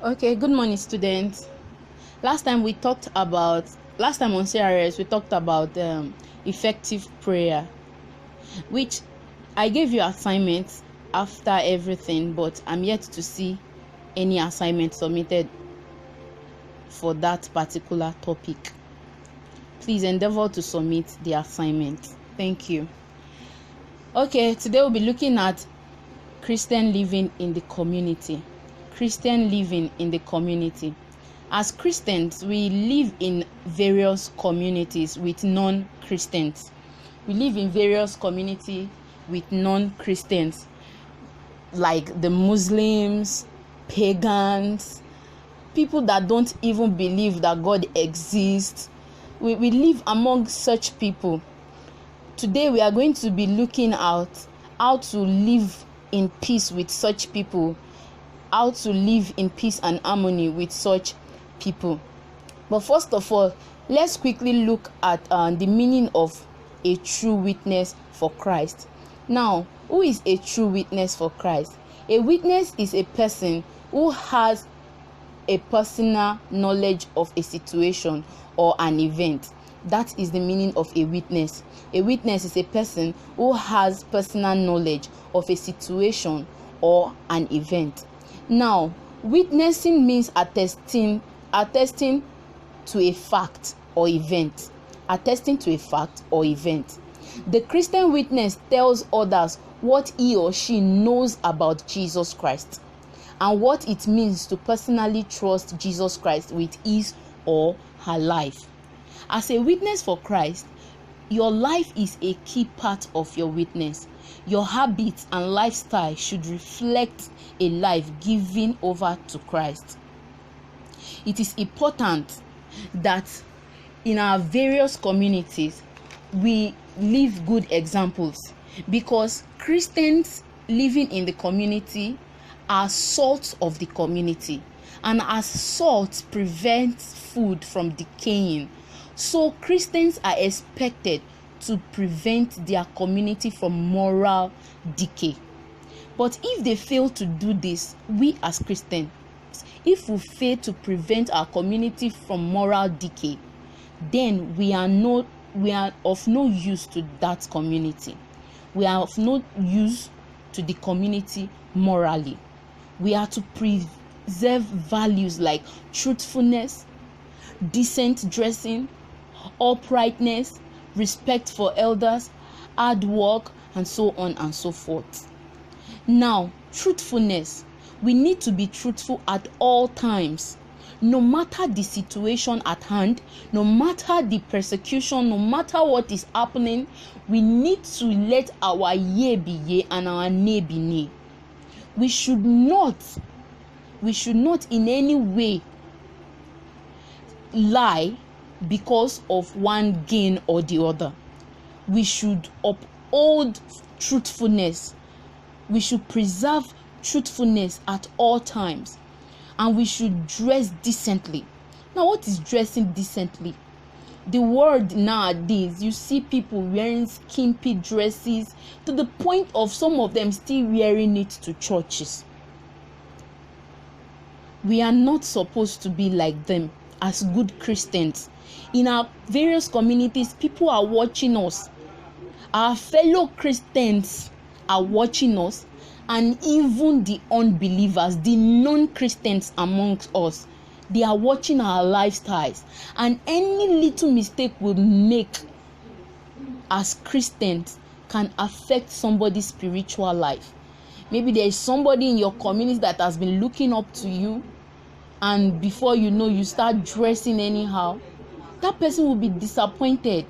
Okay, good morning, students. Last time on CRS, we talked about effective prayer, which I gave you assignments after everything, but I'm yet to see any assignment submitted for that particular topic. Please endeavor to submit the assignment. Thank you. Okay, today we'll be looking at Christian living in the community. Christian living in the community. As Christians, we live in various communities with non-Christians. We live in various communities with non-Christians, like the Muslims, pagans, people that don't even believe that God exists. We live among such people. Today we are going to be looking at how to live in peace with such people, how to live in peace and harmony with such people. But first of all, let's quickly look at the meaning of a true witness for Christ. Now, who is a true witness for Christ? A witness is a person who has a personal knowledge of a situation or an event. That is the meaning of a witness. A witness is a person who has personal knowledge of a situation or an event. Now, witnessing means attesting to a fact or event. Attesting to a fact or event. The Christian witness tells others what he or she knows about Jesus Christ and what it means to personally trust Jesus Christ with his or her life. As a witness for Christ, your life is a key part of your witness. Your habits and lifestyle should reflect a life given over to Christ. It is important that in our various communities we live good examples, because Christians living in the community are salt of the community, and as salt prevents food from decaying, so Christians are expected to prevent their community from moral decay. But if they fail to do this, we as Christians, if we fail to prevent our community from moral decay, then we are of no use to that community. We are of no use to the community morally. We are to preserve values like truthfulness, decent dressing, uprightness, respect for elders, hard work, and so on and so forth. Now, truthfulness. We need to be truthful at all times. No matter the situation at hand, no matter the persecution, no matter what is happening, we need to let our yea be yea and our nay be nay. We should not in any way lie because of one gain or the other. We should uphold truthfulness. We should preserve truthfulness at all times, and we should dress decently. Now, what is dressing decently? The word nowadays, you see people wearing skimpy dresses to the point of some of them still wearing it to churches. We are not supposed to be like them as good Christians. In our various communities, people are watching us. Our fellow Christians are watching us, and even the unbelievers, the non-Christians amongst us, they are watching our lifestyles, and any little mistake we make as Christians can affect somebody's spiritual life. Maybe there is somebody in your community that has been looking up to you, and before you know, you start dressing anyhow. That person will be disappointed.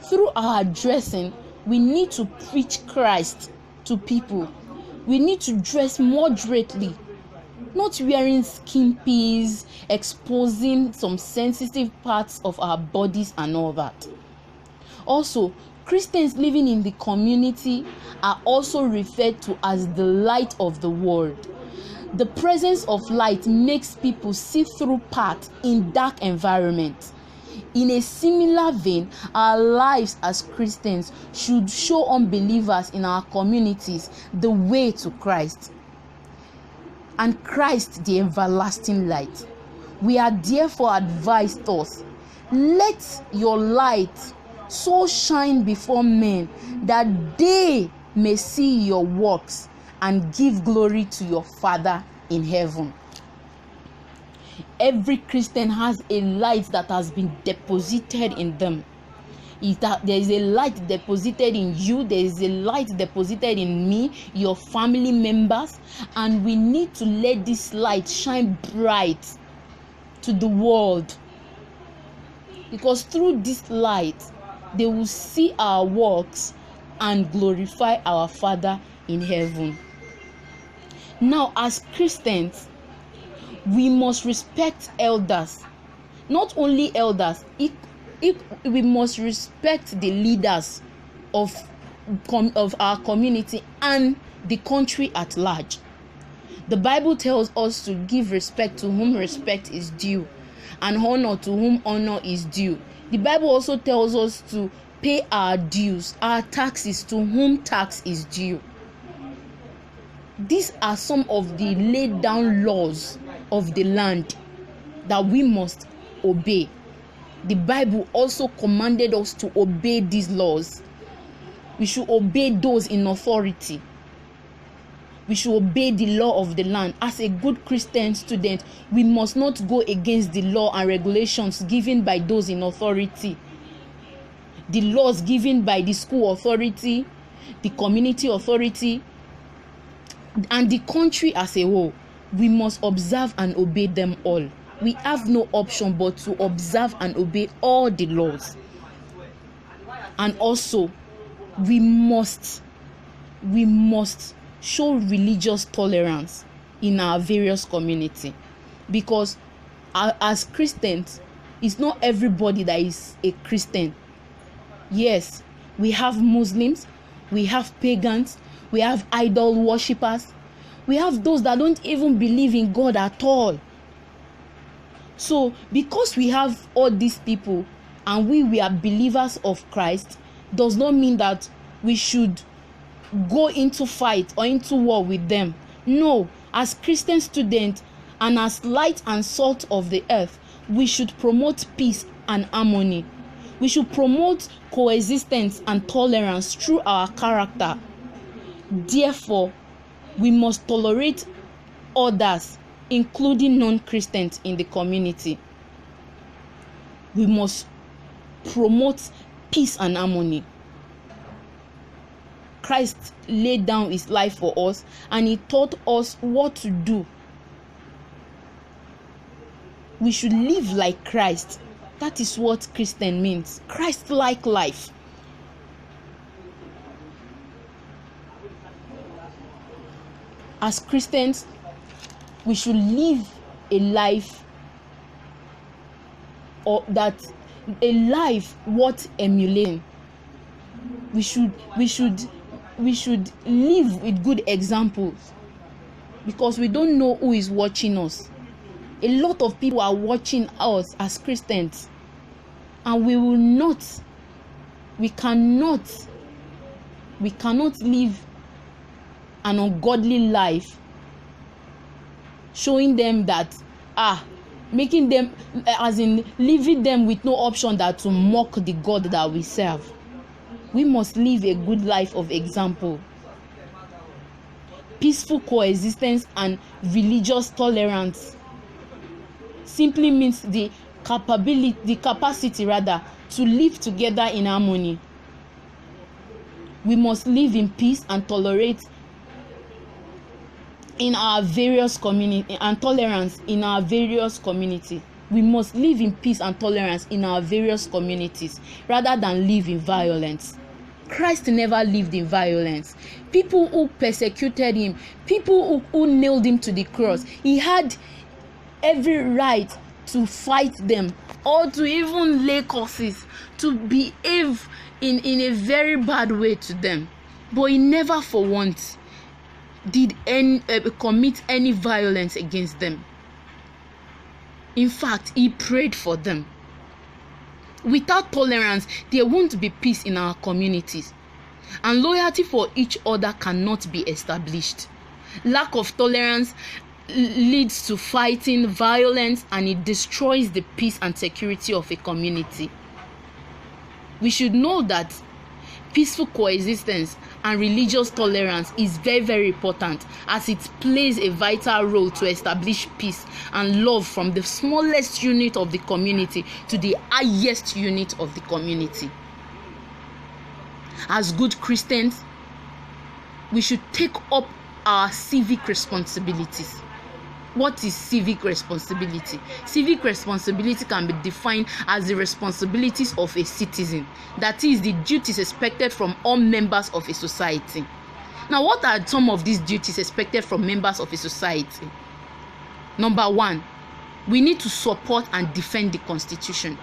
Through our dressing, we need to preach Christ to people. We need to dress moderately, not wearing skimpies, exposing some sensitive parts of our bodies and all that. Also, Christians living in the community are also referred to as the light of the world. The presence of light makes people see through paths in dark environments. In a similar vein, our lives as Christians should show unbelievers in our communities the way to Christ. and Christ the everlasting light. We are therefore advised thus, let your light so shine before men that they may see your works and give glory to your Father in heaven. Every Christian has a light that has been deposited in them. There is a light deposited in you, there is a light deposited in me, your family members, and we need to let this light shine bright to the world, because through this light they will see our works and glorify our Father in heaven. Now, as Christians, we must respect elders. Not only elders, we must respect the leaders of our community and the country at large. The Bible tells us to give respect to whom respect is due, and honor to whom honor is due. The Bible also tells us to pay our dues, our taxes to whom tax is due. These are some of the laid down laws of the land that we must obey. The Bible also commanded us to obey these laws. We should obey those in authority. We should obey the law of the land. As a good Christian student, we must not go against the law and regulations given by those in authority. The laws given by the school authority, the community authority, and the country as a whole. We must observe and obey them all. We have no option but to observe and obey all the laws. And also, we must show religious tolerance in our various community, because as Christians, it's not everybody that is a Christian. Yes, we have Muslims, we have pagans, we have idol worshippers, we have those that don't even believe in God at all. So, because we have all these people and we are believers of Christ, does not mean that we should go into fight or into war with them. No, as Christian students and as light and salt of the earth, we should promote peace and harmony. We should promote coexistence and tolerance through our character. Therefore, we must tolerate others, including non-Christians in the community. We must promote peace and harmony. Christ laid down his life for us, and he taught us what to do. We should live like Christ. That is what Christian means. Christ-like life. As Christians, we should live a life worth emulating. We should live with good examples, because we don't know who is watching us. A lot of people are watching us as Christians, and we cannot live an ungodly life, showing them that making them, as in leaving them with no option that to mock the God that we serve. We must live a good life of example. Peaceful coexistence and religious tolerance simply means the capacity to live together in harmony. We must live in peace and tolerate in our various community, and tolerance in our various community. We must live in peace and tolerance in our various communities rather than live in violence. Christ never lived in violence. People who persecuted him, people who nailed him to the cross, he had every right to fight them or to even lay curses, to behave in a very bad way to them. But he never for once did commit any violence against them. In fact, he prayed for them. Without tolerance, there won't be peace in our communities, and loyalty for each other cannot be established. Lack of tolerance leads to fighting, violence, and it destroys the peace and security of a community. We should know that peaceful coexistence and religious tolerance is very, very important, as it plays a vital role to establish peace and love from the smallest unit of the community to the highest unit of the community. As good Christians, we should take up our civic responsibilities. What is civic responsibility? Civic responsibility can be defined as the responsibilities of a citizen. That is, the duties expected from all members of a society. Now, what are some of these duties expected from members of a society? Number 1, we need to support and defend the Constitution.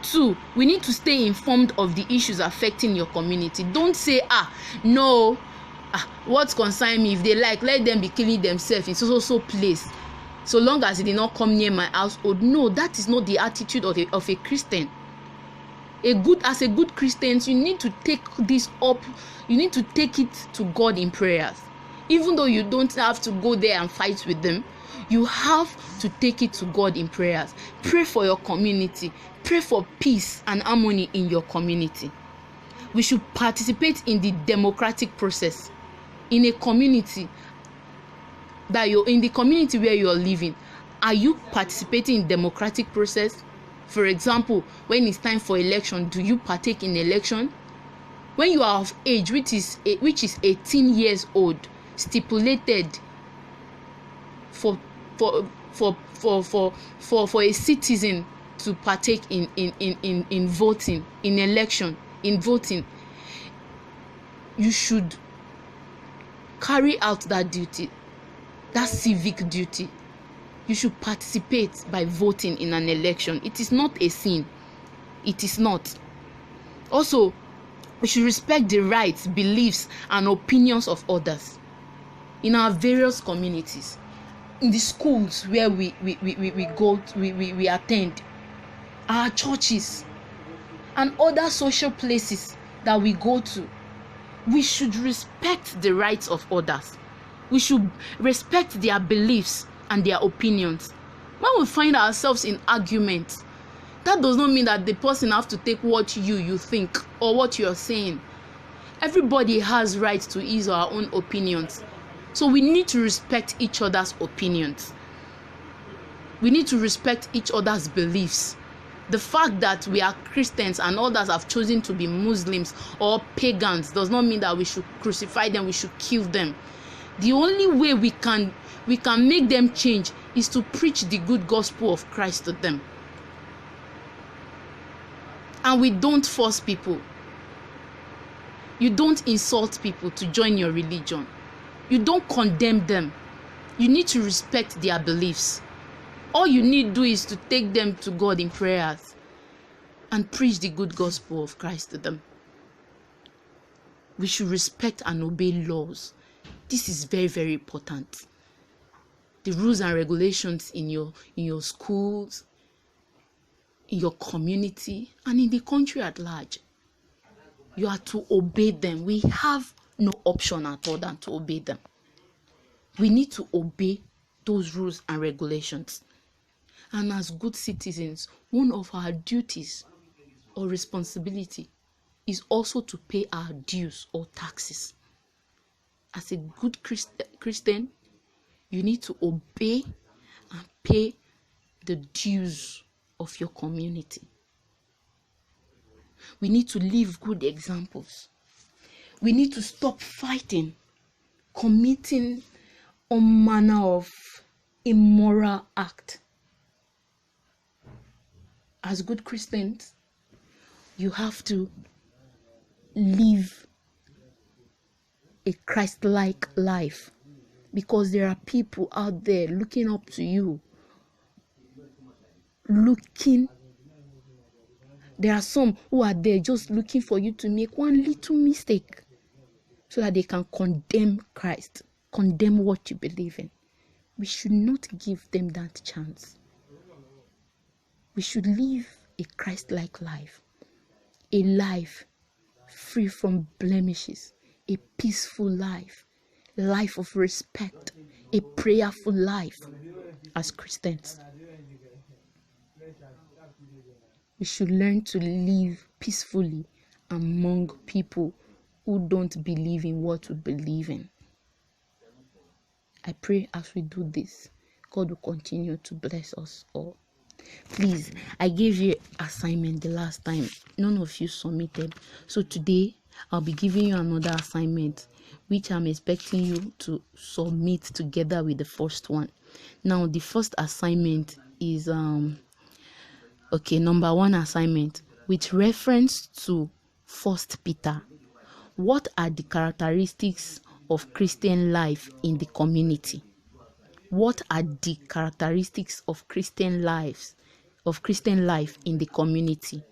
2, we need to stay informed of the issues affecting your community. Don't say, what concern me? If they like, let them be killing themselves in so place, so long as it did not come near my household. No, that is not the attitude of a Christian. As a good Christian, you need to take this up. You need to take it to God in prayers. Even though you don't have to go there and fight with them, you have to take it to God in prayers. Pray for your community. Pray for peace and harmony in your community. We should participate in the democratic process. In a community in the community where you are living, are you participating in democratic process? For example, when it's time for election, do you partake in election? When you are of age, which is 18 years old, stipulated for a citizen to partake in voting, in election, in voting, you should carry out that duty, that civic duty. You should participate by voting in an election. It is not a sin. It is not. Also, we should respect the rights, beliefs, and opinions of others. In our various communities, in the schools where we attend, our churches, and other social places that we go to, we should respect the rights of others. We should respect their beliefs and their opinions. When we find ourselves in arguments, that does not mean that the person have to take what you think or what you're saying. Everybody has rights to his or her own opinions. So we need to respect each other's opinions. We need to respect each other's beliefs. The fact that we are Christians and others have chosen to be Muslims or pagans does not mean that we should crucify them, we should kill them. The only way we can make them change is to preach the good gospel of Christ to them. And we don't force people. You don't insult people to join your religion. You don't condemn them. You need to respect their beliefs. All you need to do is to take them to God in prayers and preach the good gospel of Christ to them. We should respect and obey laws. This is very, very important. The rules and regulations in your schools, in your community, and in the country at large. You are to obey them. We have no option at all than to obey them. We need to obey those rules and regulations. And as good citizens, one of our duties or responsibility is also to pay our dues or taxes. As a good Christian, you need to obey and pay the dues of your community. We need to live good examples. We need to stop fighting, committing all manner of immoral act. As good Christians, you have to live a Christ-like life, because there are people out there looking up to you. There are some who are there just looking for you to make one little mistake so that they can condemn Christ, condemn what you believe in. We should not give them that chance. We should live a Christ-like life, a life free from blemishes, a peaceful life, a life of respect, a prayerful life as Christians. We should learn to live peacefully among people who don't believe in what we believe in. I pray as we do this, God will continue to bless us all. Please, I gave you assignment the last time. None of you submitted. So today, I'll be giving you another assignment, which I'm expecting you to submit together with the first one. Now, the first assignment is number one assignment with reference to First Peter. What are the characteristics of Christian life in the community? What are the characteristics of Christian life in the community?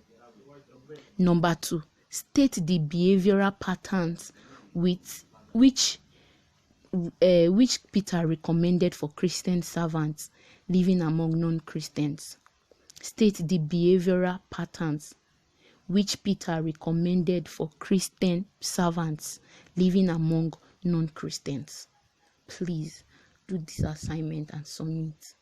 Number 2, state the behavioral patterns with which Peter recommended for Christian servants living among non-Christians. State the behavioral patterns which Peter recommended for Christian servants living among non-Christians. Please do this assignment and submit.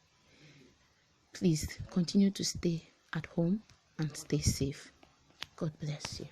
Please continue to stay at home and stay safe. God bless you.